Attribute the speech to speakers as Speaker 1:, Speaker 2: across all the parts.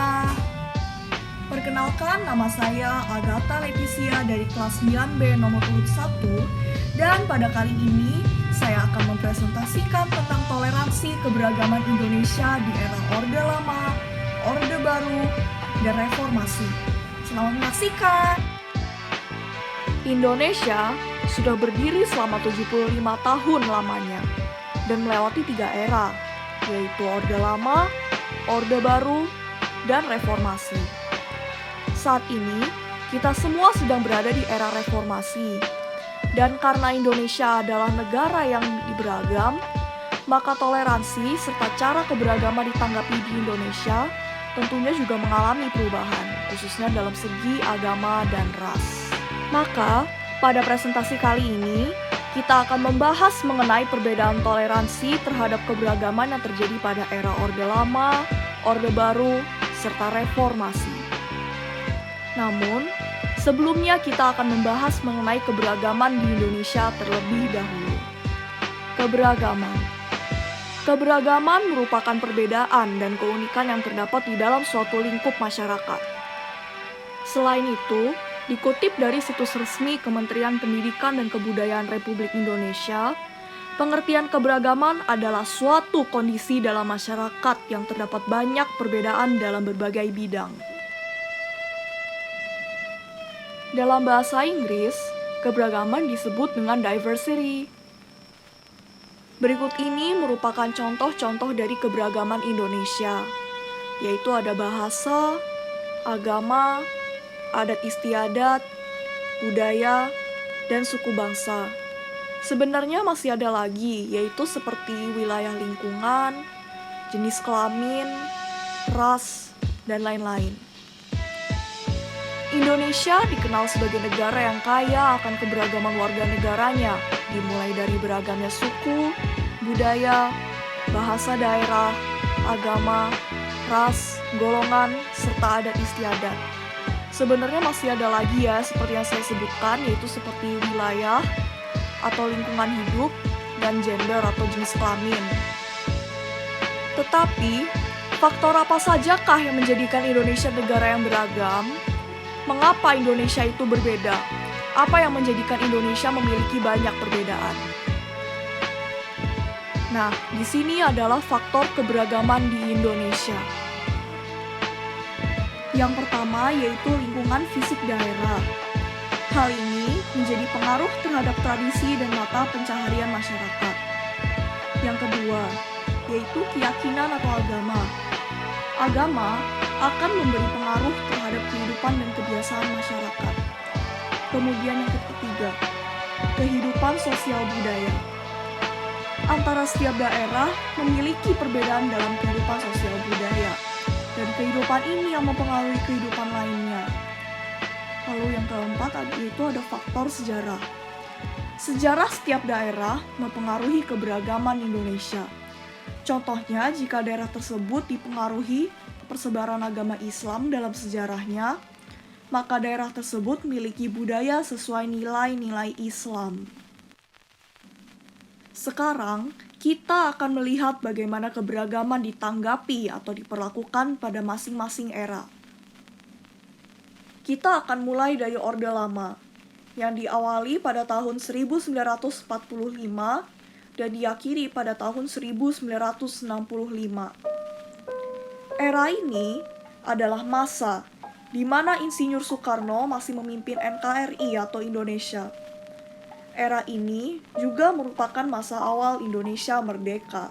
Speaker 1: semua. Perkenalkan, nama saya Agatha Leticia dari kelas 9B nomor urut 1. Dan pada kali ini, saya akan mempresentasikan tentang toleransi keberagaman Indonesia di era Orde Lama, Orde Baru, dan Reformasi. Selamat menyaksikan! Indonesia sudah berdiri selama 75 tahun lamanya dan melewati 3 era, yaitu Orde Lama, Orde Baru, dan Reformasi. Saat ini, kita semua sedang berada di era reformasi. Dan karena Indonesia adalah negara yang beragam, maka toleransi serta cara keberagaman ditanggapi di Indonesia tentunya juga mengalami perubahan, khususnya dalam segi agama dan ras. Maka, pada presentasi kali ini, kita akan membahas mengenai perbedaan toleransi terhadap keberagaman yang terjadi pada era Orde Lama, Orde Baru, serta Reformasi. Namun, sebelumnya kita akan membahas mengenai keberagaman di Indonesia terlebih dahulu. Keberagaman merupakan perbedaan dan keunikan yang terdapat di dalam suatu lingkup masyarakat. Selain itu, dikutip dari situs resmi Kementerian Pendidikan dan Kebudayaan Republik Indonesia, pengertian keberagaman adalah suatu kondisi dalam masyarakat yang terdapat banyak perbedaan dalam berbagai bidang. Dalam bahasa Inggris, keberagaman disebut dengan diversity. Berikut ini merupakan contoh-contoh dari keberagaman Indonesia, yaitu ada bahasa, agama, adat istiadat, budaya, dan suku bangsa. Sebenarnya masih ada lagi, yaitu seperti wilayah lingkungan, jenis kelamin, ras, dan lain-lain. Indonesia dikenal sebagai negara yang kaya akan keberagaman warga negaranya, dimulai dari beragamnya suku, budaya, bahasa daerah, agama, ras, golongan, serta adat istiadat. Sebenarnya masih ada lagi ya, seperti yang saya sebutkan, yaitu seperti wilayah atau lingkungan hidup dan gender atau jenis kelamin. Tetapi, faktor apa sajakah yang menjadikan Indonesia negara yang beragam? Mengapa Indonesia itu berbeda? Apa yang menjadikan Indonesia memiliki banyak perbedaan? Nah, di sini adalah faktor keberagaman di Indonesia. Yang pertama yaitu lingkungan fisik daerah. Hal ini menjadi pengaruh terhadap tradisi dan mata pencaharian masyarakat. Yang kedua, yaitu keyakinan atau agama. Agama akan memberi pengaruh terhadap kehidupan dan kebiasaan masyarakat. Kemudian yang ketiga, kehidupan sosial budaya. Antara setiap daerah memiliki perbedaan dalam kehidupan sosial budaya, dan kehidupan ini yang mempengaruhi kehidupan lainnya. Lalu yang keempat yaitu ada faktor sejarah. Sejarah setiap daerah mempengaruhi keberagaman Indonesia. Contohnya, jika daerah tersebut dipengaruhi persebaran agama Islam dalam sejarahnya, maka daerah tersebut memiliki budaya sesuai nilai-nilai Islam. Sekarang, kita akan melihat bagaimana keberagaman ditanggapi atau diperlakukan pada masing-masing era. Kita akan mulai dari Orde Lama, yang diawali pada tahun 1945 dan diakhiri pada tahun 1965. Era ini adalah masa di mana Insinyur Soekarno masih memimpin NKRI atau Indonesia. Era ini juga merupakan masa awal Indonesia merdeka.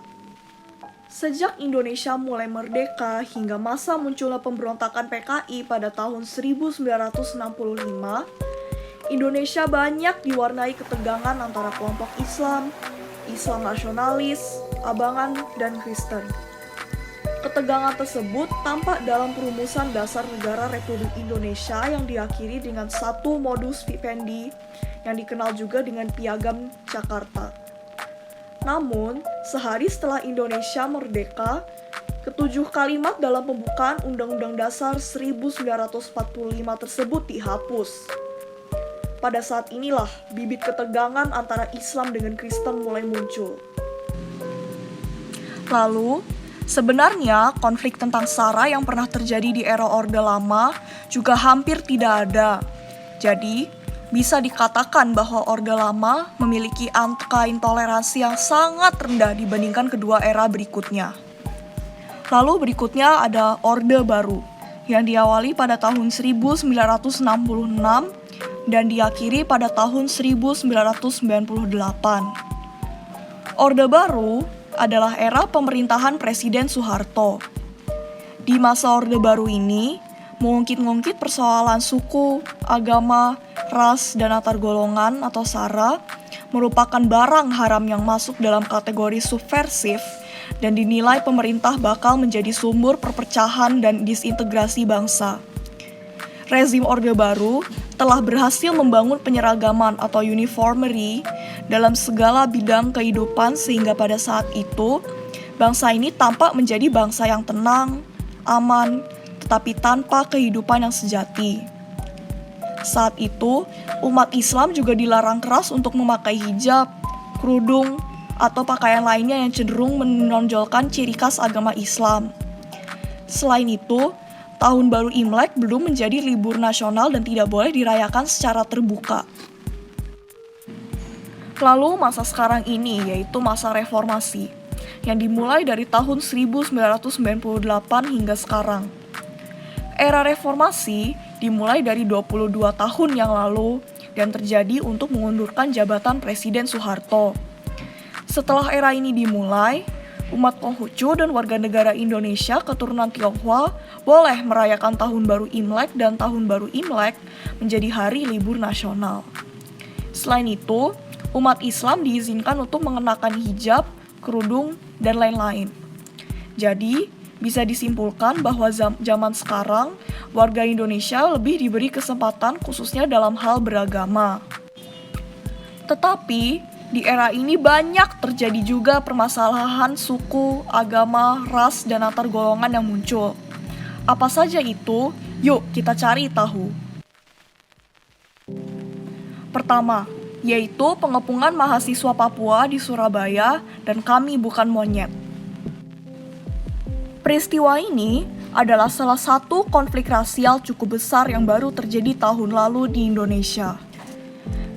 Speaker 1: Sejak Indonesia mulai merdeka hingga masa munculnya pemberontakan PKI pada tahun 1965, Indonesia banyak diwarnai ketegangan antara kelompok Islam, Islam nasionalis, abangan, dan Kristen. Ketegangan tersebut tampak dalam perumusan dasar negara Republik Indonesia yang diakhiri dengan satu modus vivendi yang dikenal juga dengan Piagam Jakarta. Namun, sehari setelah Indonesia merdeka, ketujuh kalimat dalam pembukaan Undang-Undang Dasar 1945 tersebut dihapus. Pada saat inilah bibit ketegangan antara Islam dengan Kristen mulai muncul. Lalu, Sebenarnya, konflik tentang SARA yang pernah terjadi di era Orde Lama juga hampir tidak ada. Jadi, bisa dikatakan bahwa Orde Lama memiliki angka intoleransi yang sangat rendah dibandingkan kedua era berikutnya. Lalu berikutnya ada Orde Baru, yang diawali pada tahun 1966 dan diakhiri pada tahun 1998. Orde Baru adalah era pemerintahan Presiden Soeharto. Di masa Orde Baru ini, mengungkit-ungkit persoalan suku, agama, ras, dan antar golongan atau SARA merupakan barang haram yang masuk dalam kategori subversif dan dinilai pemerintah bakal menjadi sumber perpecahan dan disintegrasi bangsa. Rezim Orde Baru telah berhasil membangun penyeragaman atau uniformity dalam segala bidang kehidupan sehingga pada saat itu, bangsa ini tampak menjadi bangsa yang tenang, aman, tetapi tanpa kehidupan yang sejati. Saat itu, umat Islam juga dilarang keras untuk memakai hijab, kerudung, atau pakaian lainnya yang cenderung menonjolkan ciri khas agama Islam. Selain itu, Tahun Baru Imlek belum menjadi libur nasional dan tidak boleh dirayakan secara terbuka. Lalu masa sekarang ini yaitu masa reformasi, yang dimulai dari tahun 1998 hingga sekarang. Era reformasi dimulai dari 22 tahun yang lalu dan terjadi untuk mengundurkan jabatan Presiden Soeharto. Setelah era ini dimulai, umat Konghucu dan warga negara Indonesia keturunan Tionghoa boleh merayakan Tahun Baru Imlek dan Tahun Baru Imlek menjadi hari libur nasional. Selain itu, umat Islam diizinkan untuk mengenakan hijab, kerudung, dan lain-lain. Jadi, bisa disimpulkan bahwa zaman sekarang, warga Indonesia lebih diberi kesempatan khususnya dalam hal beragama. Tetapi, di era ini banyak terjadi juga permasalahan suku, agama, ras, dan antar golongan yang muncul. Apa saja itu? Yuk kita cari tahu. Pertama, yaitu pengepungan mahasiswa Papua di Surabaya dan Kami Bukan Monyet. Peristiwa ini adalah salah satu konflik rasial cukup besar yang baru terjadi tahun lalu di Indonesia.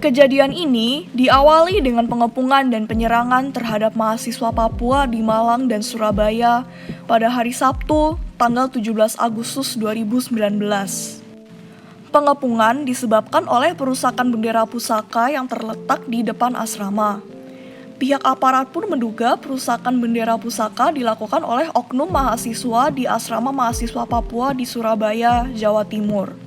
Speaker 1: Kejadian ini diawali dengan pengepungan dan penyerangan terhadap mahasiswa Papua di Malang dan Surabaya pada hari Sabtu, tanggal 17 Agustus 2019. Pengepungan disebabkan oleh perusakan bendera pusaka yang terletak di depan asrama. Pihak aparat pun menduga perusakan bendera pusaka dilakukan oleh oknum mahasiswa di asrama mahasiswa Papua di Surabaya, Jawa Timur.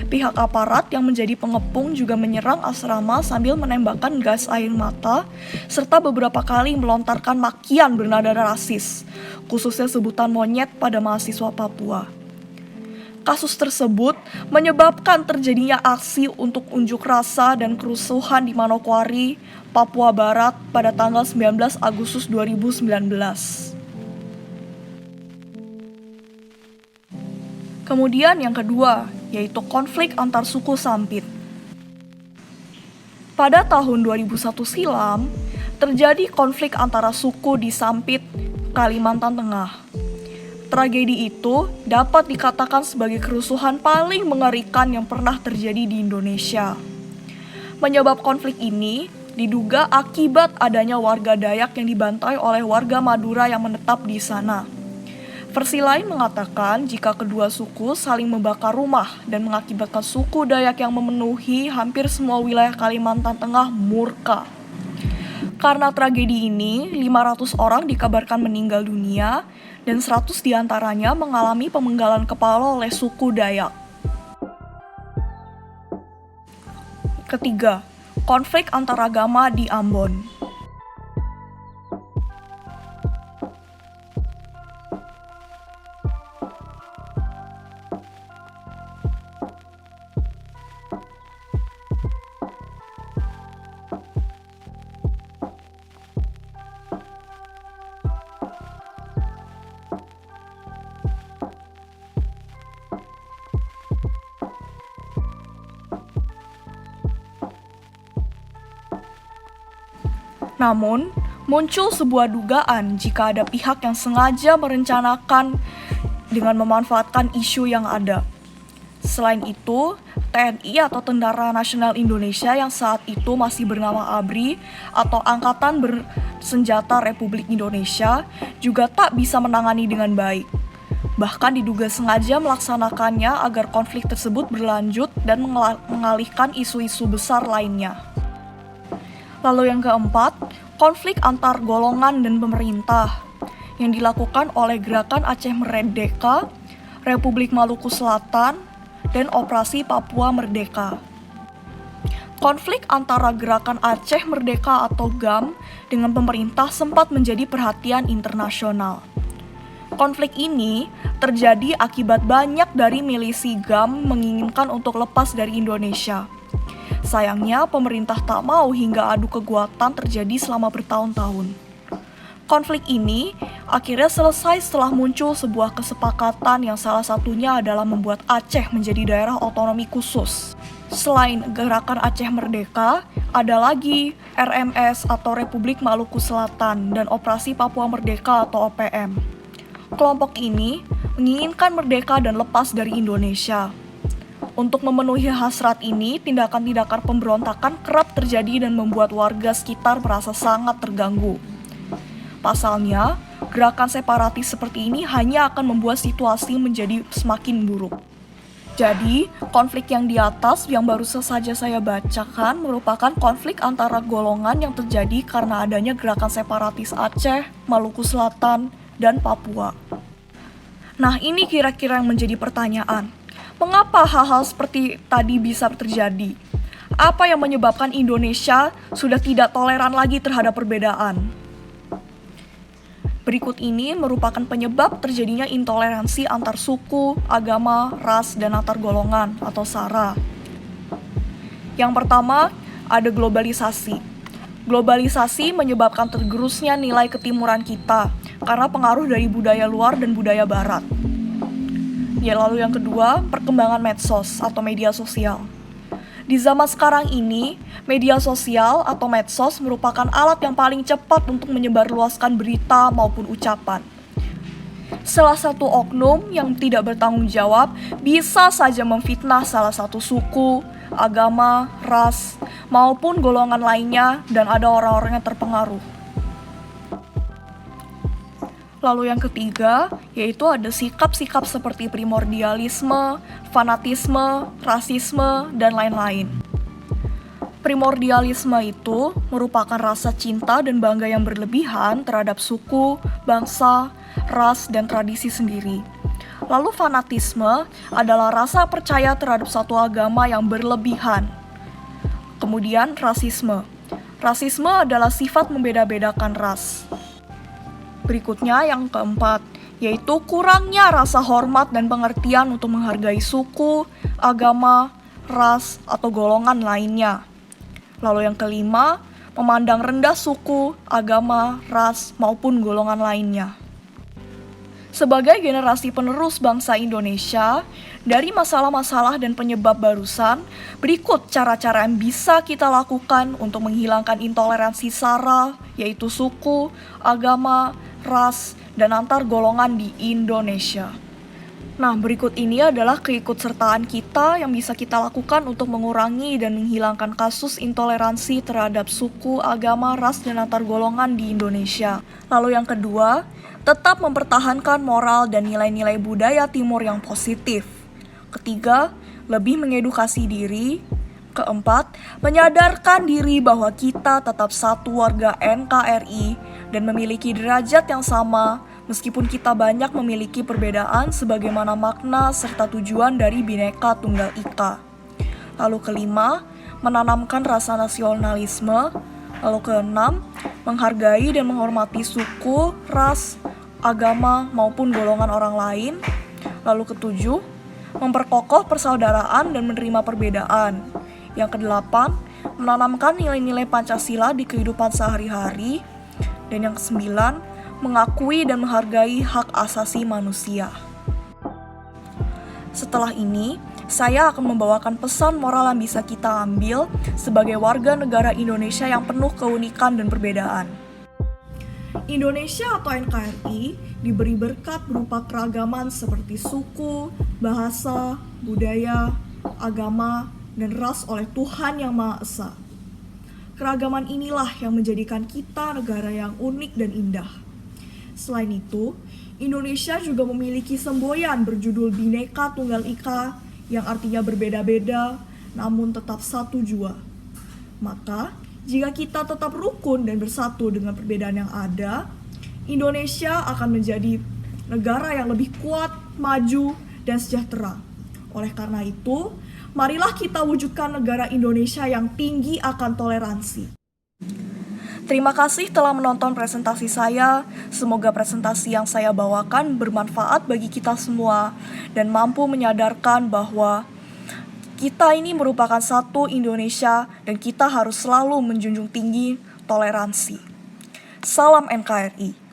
Speaker 1: Pihak aparat yang menjadi pengepung juga menyerang asrama sambil menembakkan gas air mata serta beberapa kali melontarkan makian bernada rasis, khususnya sebutan monyet pada mahasiswa Papua. Kasus tersebut menyebabkan terjadinya aksi untuk unjuk rasa dan kerusuhan di Manokwari, Papua Barat pada tanggal 19 Agustus 2019. Kemudian yang kedua, yaitu konflik antar suku Sampit. Pada tahun 2001 silam, terjadi konflik antara suku di Sampit, Kalimantan Tengah. Tragedi itu dapat dikatakan sebagai kerusuhan paling mengerikan yang pernah terjadi di Indonesia. Penyebab konflik ini diduga akibat adanya warga Dayak yang dibantai oleh warga Madura yang menetap di sana. Versi lain mengatakan jika kedua suku saling membakar rumah dan mengakibatkan suku Dayak yang memenuhi hampir semua wilayah Kalimantan Tengah murka. Karena tragedi ini, 500 orang dikabarkan meninggal dunia dan 100 diantaranya mengalami pemenggalan kepala oleh suku Dayak. Ketiga, konflik antaragama di Ambon. Namun, Muncul sebuah dugaan jika ada pihak yang sengaja merencanakan dengan memanfaatkan isu yang ada. Selain itu, TNI atau Tentara Nasional Indonesia yang saat itu masih bernama ABRI atau Angkatan Bersenjata Republik Indonesia juga tak bisa menangani dengan baik. Bahkan diduga sengaja melaksanakannya agar konflik tersebut berlanjut dan mengalihkan isu-isu besar lainnya. Lalu yang keempat, konflik antar golongan dan pemerintah yang dilakukan oleh Gerakan Aceh Merdeka, Republik Maluku Selatan, dan Operasi Papua Merdeka. Konflik antara Gerakan Aceh Merdeka atau GAM dengan pemerintah sempat menjadi perhatian internasional. Konflik ini terjadi akibat banyak dari milisi GAM menginginkan untuk lepas dari Indonesia. Sayangnya, pemerintah tak mau hingga adu kekuatan terjadi selama bertahun-tahun. Konflik ini akhirnya selesai setelah muncul sebuah kesepakatan yang salah satunya adalah membuat Aceh menjadi daerah otonomi khusus. Selain Gerakan Aceh Merdeka, ada lagi RMS atau Republik Maluku Selatan dan Operasi Papua Merdeka atau OPM. Kelompok ini menginginkan merdeka dan lepas dari Indonesia. Untuk memenuhi hasrat ini, tindakan-tindakan pemberontakan kerap terjadi dan membuat warga sekitar merasa sangat terganggu. Pasalnya, gerakan separatis seperti ini hanya akan membuat situasi menjadi semakin buruk. Jadi, konflik yang di atas yang baru saja saya bacakan merupakan konflik antara golongan yang terjadi karena adanya gerakan separatis Aceh, Maluku Selatan, dan Papua. Nah, ini kira-kira yang menjadi pertanyaan. Mengapa hal-hal seperti tadi bisa terjadi? Apa yang menyebabkan Indonesia sudah tidak toleran lagi terhadap perbedaan? Berikut ini merupakan penyebab terjadinya intoleransi antar suku, agama, ras, dan antar golongan atau SARA. Yang pertama, ada globalisasi. Globalisasi menyebabkan tergerusnya nilai ketimuran kita karena pengaruh dari budaya luar dan budaya barat. Ya, lalu yang kedua, perkembangan medsos atau media sosial. Di zaman sekarang ini, media sosial atau medsos merupakan alat yang paling cepat untuk menyebarluaskan berita maupun ucapan. Salah satu oknum yang tidak bertanggung jawab bisa saja memfitnah salah satu suku, agama, ras, maupun golongan lainnya dan ada orang-orang yang terpengaruh. Lalu yang ketiga, yaitu ada sikap-sikap seperti primordialisme, fanatisme, rasisme, dan lain-lain. Primordialisme itu merupakan rasa cinta dan bangga yang berlebihan terhadap suku, bangsa, ras, dan tradisi sendiri. Lalu fanatisme adalah rasa percaya terhadap satu agama yang berlebihan. Kemudian rasisme. Rasisme adalah sifat membeda-bedakan ras. Berikutnya yang keempat, yaitu kurangnya rasa hormat dan pengertian untuk menghargai suku, agama, ras, atau golongan lainnya. Lalu yang kelima, memandang rendah suku, agama, ras, maupun golongan lainnya. Sebagai generasi penerus bangsa Indonesia, dari masalah-masalah dan penyebab barusan, berikut cara-cara yang bisa kita lakukan untuk menghilangkan intoleransi SARA, yaitu suku, agama, ras, dan antar golongan di Indonesia. Nah, berikut ini adalah keikutsertaan kita yang bisa kita lakukan untuk mengurangi dan menghilangkan kasus intoleransi terhadap suku, agama, ras, dan antar golongan di Indonesia. Lalu yang kedua, tetap mempertahankan moral dan nilai-nilai budaya Timur yang positif. Ketiga, lebih mengedukasi diri. Keempat, menyadarkan diri bahwa kita tetap satu warga NKRI dan memiliki derajat yang sama meskipun kita banyak memiliki perbedaan sebagaimana makna serta tujuan dari Bhinneka Tunggal Ika. Lalu kelima, menanamkan rasa nasionalisme. Lalu keenam, menghargai dan menghormati suku, ras, agama maupun golongan orang lain. Lalu ketujuh, memperkokoh persaudaraan dan menerima perbedaan. Yang kedelapan, menanamkan nilai-nilai Pancasila di kehidupan sehari-hari. Dan yang kesembilan, mengakui dan menghargai hak asasi manusia. Setelah ini, saya akan membawakan pesan moral yang bisa kita ambil sebagai warga negara Indonesia yang penuh keunikan dan perbedaan. Indonesia atau NKRI diberi berkat berupa keragaman seperti suku, bahasa, budaya, agama, dan ras oleh Tuhan Yang Maha Esa. Keragaman inilah yang menjadikan kita negara yang unik dan indah. Selain itu, Indonesia juga memiliki semboyan berjudul Bhinneka Tunggal Ika yang artinya berbeda-beda namun tetap satu jua. Maka, jika kita tetap rukun dan bersatu dengan perbedaan yang ada, Indonesia akan menjadi negara yang lebih kuat, maju, dan sejahtera. Oleh karena itu, marilah kita wujudkan negara Indonesia yang tinggi akan toleransi. Terima kasih telah menonton presentasi saya. Semoga presentasi yang saya bawakan bermanfaat bagi kita semua dan mampu menyadarkan bahwa kita ini merupakan satu Indonesia dan kita harus selalu menjunjung tinggi toleransi. Salam NKRI.